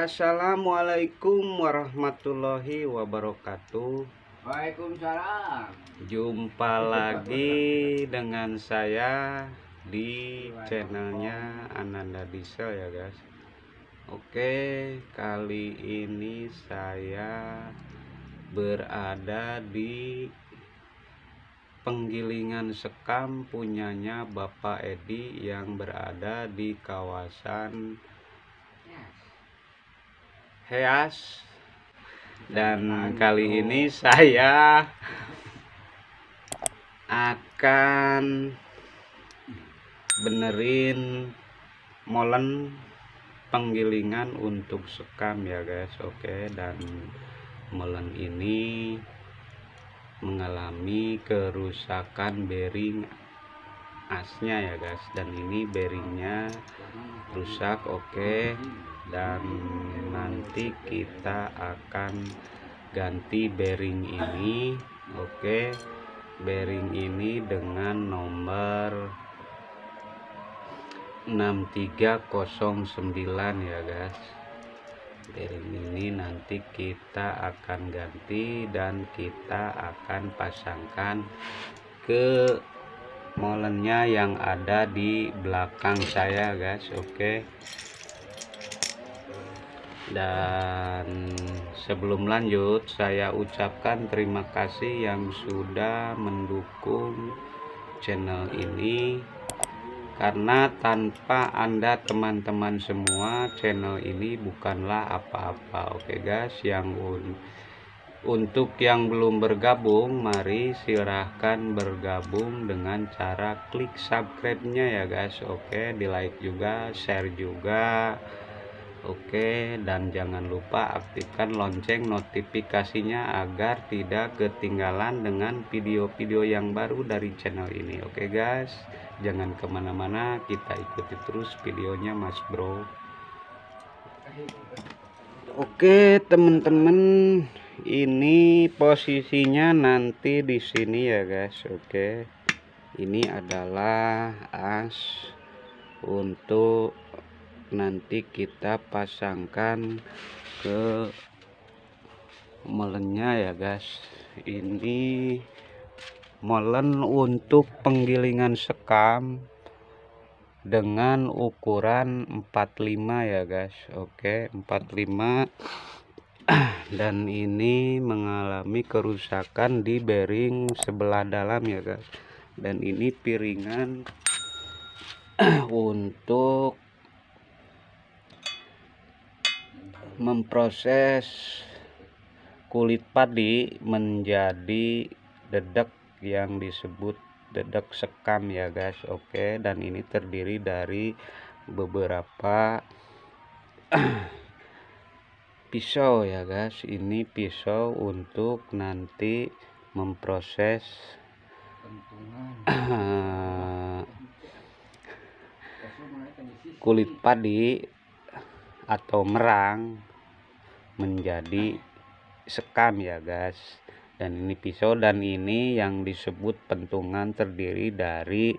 Assalamualaikum warahmatullahi wabarakatuh. Waalaikumsalam. Jumpa lagi dengan saya di channelnya Ananda Diesel ya guys. Oke, kali ini saya berada di penggilingan sekam punyanya Bapak Edi yang berada di kawasan Heas, dan kali ini saya akan benerin molen penggilingan untuk sekam ya guys. Oke, dan molen ini mengalami kerusakan bearing asnya ya guys, dan ini bearingnya rusak. Oke, dan nanti kita akan ganti bearing ini. Oke, bearing ini dengan nomor 6309 ya guys. Bearing ini nanti kita akan ganti dan kita akan pasangkan ke molennya yang ada di belakang saya guys. Oke, dan sebelum lanjut saya ucapkan terima kasih yang sudah mendukung channel ini, karena tanpa Anda teman-teman semua channel ini bukanlah apa-apa. Oke guys, untuk yang belum bergabung, mari silahkan bergabung dengan cara klik subscribe-nya ya guys. Oke, di like juga, share juga. Oke, dan jangan lupa aktifkan lonceng notifikasinya agar tidak ketinggalan dengan video-video yang baru dari channel ini. Oke guys, jangan kemana-mana, kita ikuti terus videonya mas bro. Oke teman-teman, ini posisinya nanti di sini ya guys. Oke, ini adalah as untuk nanti kita pasangkan ke molennya ya guys. Ini molen untuk penggilingan sekam dengan ukuran 45 ya guys. Oke, 45. Dan ini mengalami kerusakan di bearing sebelah dalam ya guys. Dan ini piringan untuk memproses kulit padi menjadi dedek yang disebut dedek sekam ya guys. Oke, dan ini terdiri dari beberapa pisau ya guys. Ini pisau untuk nanti memproses kulit padi atau merang menjadi sekam ya guys. Dan ini pisau, dan ini yang disebut pentungan terdiri dari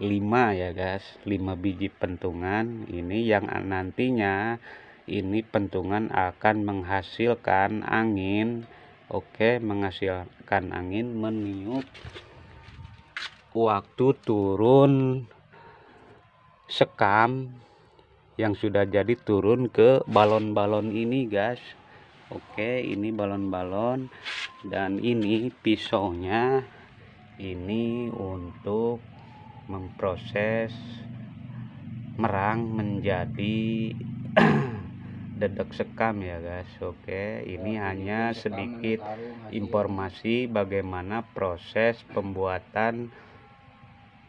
5 ya guys, 5 biji pentungan. Ini yang nantinya ini pentungan akan menghasilkan angin. Oke, menghasilkan angin meniup waktu turun sekam yang sudah jadi turun ke balon-balon ini guys. Oke, ini balon-balon, dan ini pisaunya ini untuk memproses merang menjadi dedek sekam ya guys. Oke, ini hanya sedikit informasi bagaimana proses pembuatan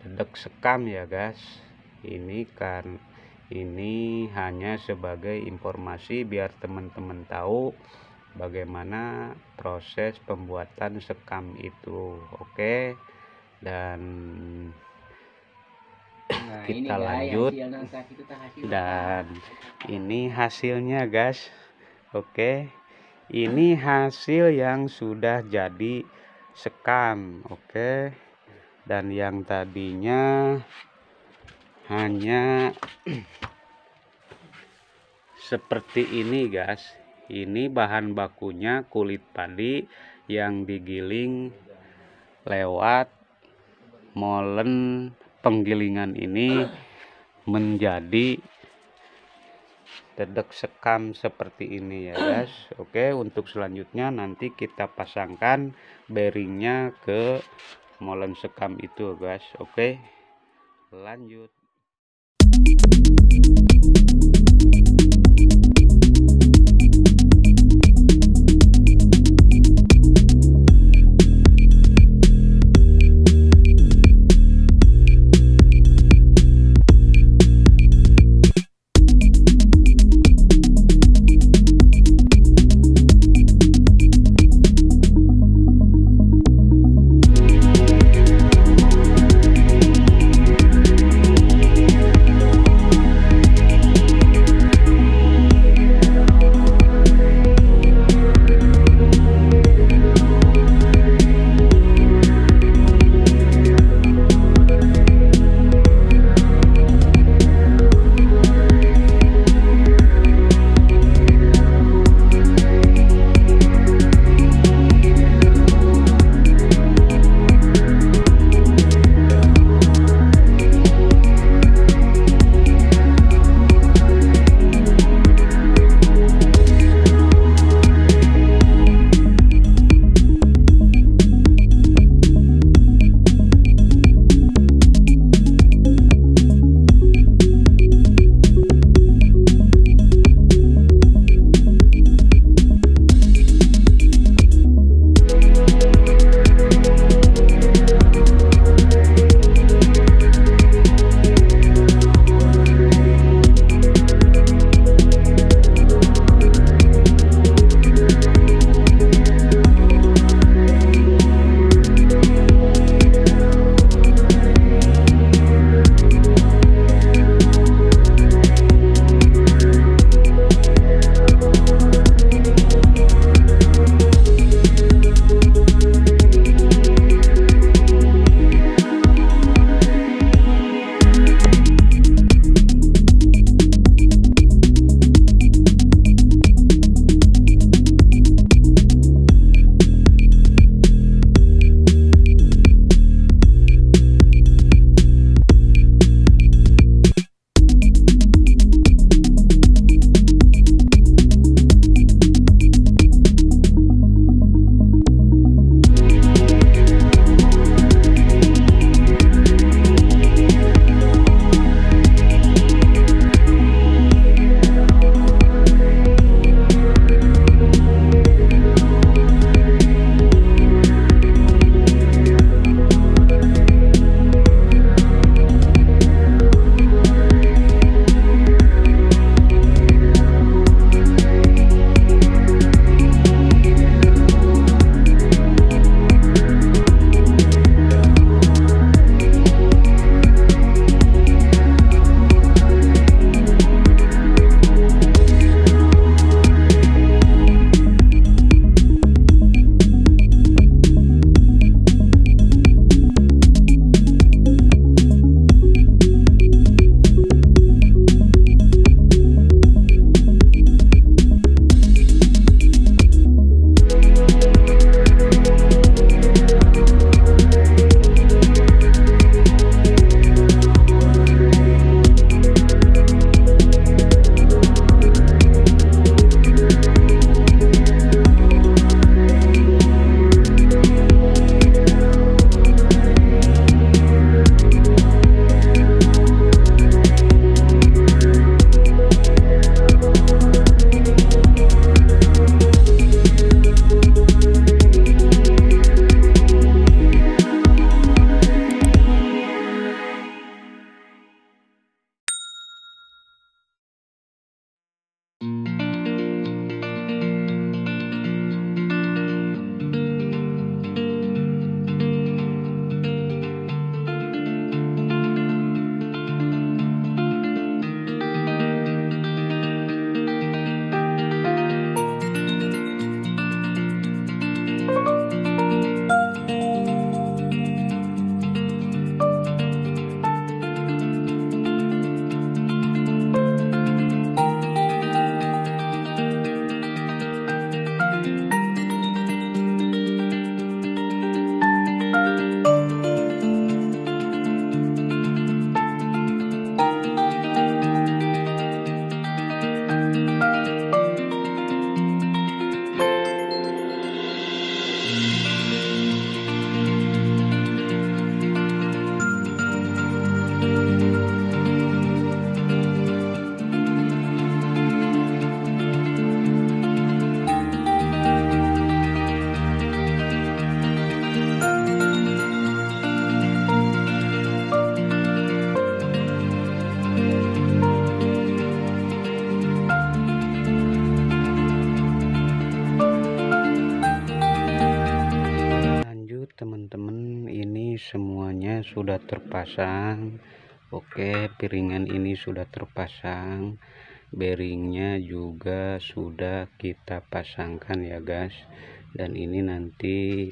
dedek sekam ya guys. Ini hanya sebagai informasi biar teman-teman tahu bagaimana proses pembuatan sekam itu. Oke, dan kita lanjut. Dan ini hasilnya guys. Oke, ini hasil yang sudah jadi sekam. Oke, dan yang tadinya hanya seperti ini guys. Ini bahan bakunya kulit padi yang digiling lewat molen penggilingan ini menjadi dedek sekam seperti ini ya guys. Oke, untuk selanjutnya nanti kita pasangkan bearingnya ke molen sekam itu guys. Oke, lanjut. sudah terpasang. Oke, piringan ini sudah terpasang, bearingnya juga sudah kita pasangkan ya guys, dan ini nanti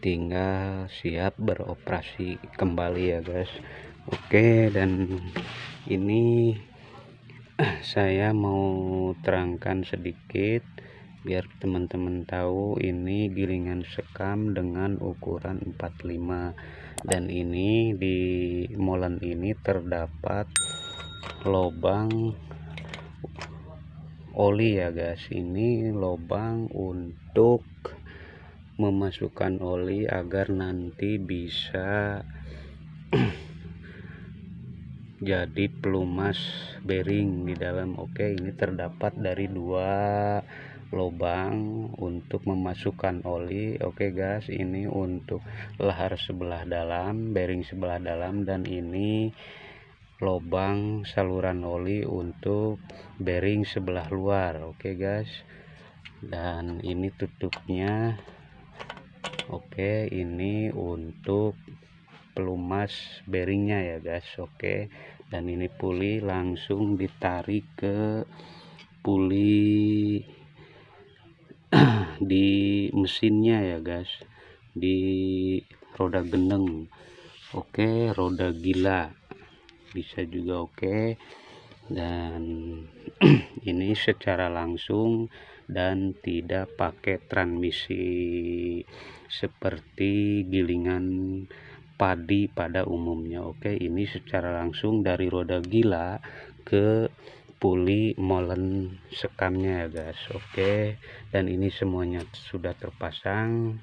tinggal siap beroperasi kembali ya guys. Oke, dan ini saya mau terangkan sedikit biar teman-teman tahu, ini gilingan sekam dengan ukuran 45, dan ini di molen ini terdapat lubang oli ya guys. Ini lubang untuk memasukkan oli agar nanti bisa jadi pelumas bearing di dalam. Oke, ini terdapat dari 2 lubang untuk memasukkan oli. Oke guys, ini untuk lahar sebelah dalam, bearing sebelah dalam, dan ini lubang saluran oli untuk bearing sebelah luar. Oke guys, dan ini tutupnya. Oke, ini untuk pelumas bearingnya ya guys. Oke, dan ini puli langsung ditarik ke puli di mesinnya ya guys, di roda gendeng. Oke, roda gila bisa juga. Oke, dan ini secara langsung dan tidak pakai transmisi seperti gilingan padi pada umumnya. Oke, ini secara langsung dari roda gila ke puli molen sekamnya ya guys. Oke, dan ini semuanya sudah terpasang.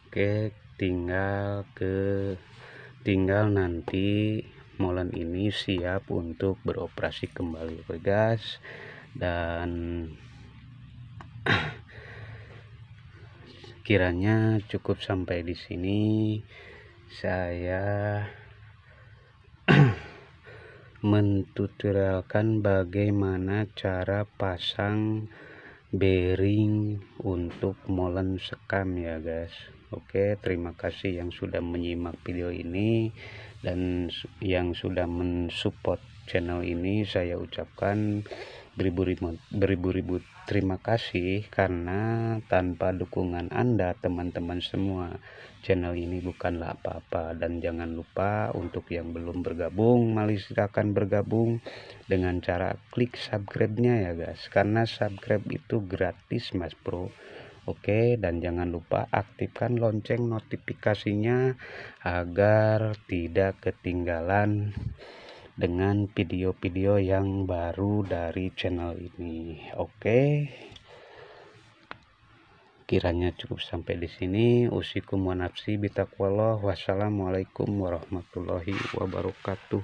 Oke, tinggal nanti molen ini siap untuk beroperasi kembali. Oke guys, dan kiranya cukup sampai di sini. Saya mentutorialkan bagaimana cara pasang bearing untuk molen sekam ya guys. Oke, terima kasih yang sudah menyimak video ini dan yang sudah mensupport channel ini. Saya ucapkan beribu-ribu terima kasih, karena tanpa dukungan Anda teman-teman semua, channel ini bukanlah apa-apa. Dan jangan lupa untuk yang belum bergabung, mari silakan bergabung dengan cara klik subscribe-nya ya guys, karena subscribe itu gratis mas bro. Oke, dan jangan lupa aktifkan lonceng notifikasinya agar tidak ketinggalan dengan video-video yang baru dari channel ini. Oke, kiranya cukup sampai di sini. Usikum wa nafsi bitaqwallah. Wassalamualaikum warahmatullahi wabarakatuh.